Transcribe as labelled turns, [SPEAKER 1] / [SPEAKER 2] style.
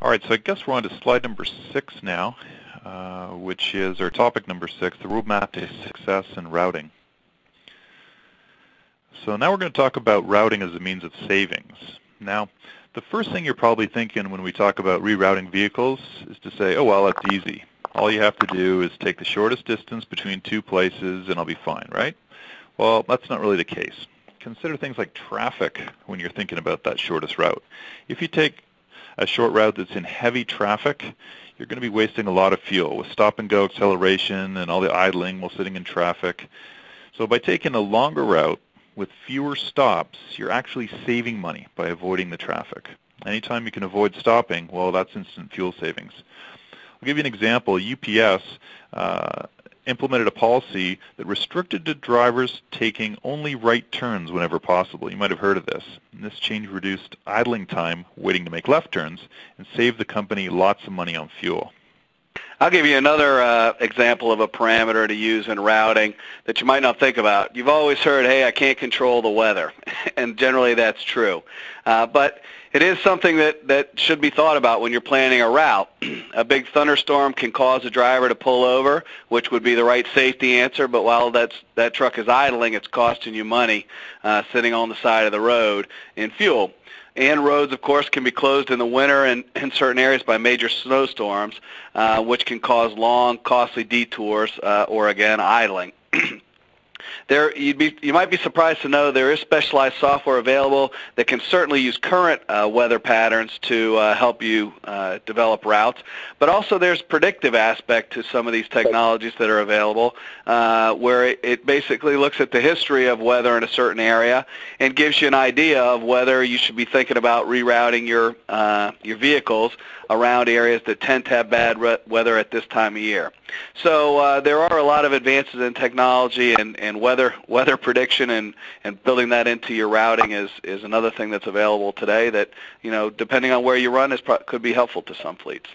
[SPEAKER 1] All right, so I guess we're on to slide number 6 now, which is our topic number 6, the roadmap to success in routing. So now we're going to talk about routing as a means of savings. Now, the first thing you're probably thinking when we talk about rerouting vehicles is to say, oh, well, that's easy. All you have to do is take the shortest distance between two places and I'll be fine, right? Well, that's not really the case. Consider things like traffic when you're thinking about that shortest route. If you take a short route that's in heavy traffic, you're going to be wasting a lot of fuel with stop-and-go acceleration and all the idling while sitting in traffic. So by taking a longer route with fewer stops, you're actually saving money by avoiding the traffic. Anytime you can avoid stopping, well, that's instant fuel savings. I'll give you an example. UPS implemented a policy that restricted the drivers taking only right turns whenever possible. You might have heard of this. And this change reduced idling time waiting to make left turns and saved the company lots of money on fuel.
[SPEAKER 2] I'll give you another example of a parameter to use in routing that you might not think about. You've always heard, hey, I can't control the weather, and generally that's true. But it is something that should be thought about when you're planning a route. A big thunderstorm can cause a driver to pull over, which would be the right safety answer, but while that truck is idling, it's costing you money sitting on the side of the road in fuel. And roads, of course, can be closed in the winter in certain areas by major snowstorms, which can cause long, costly detours or, again, idling. You might be surprised to know there is specialized software available that can certainly use current weather patterns to help you develop routes. But also there's predictive aspect to some of these technologies that are available where it basically looks at the history of weather in a certain area and gives you an idea of whether you should be thinking about rerouting your vehicles around areas that tend to have bad weather at this time of year. So there are a lot of advances in technology, and weather prediction and building that into your routing is another thing that's available today that, you know, depending on where you run, could be helpful to some fleets.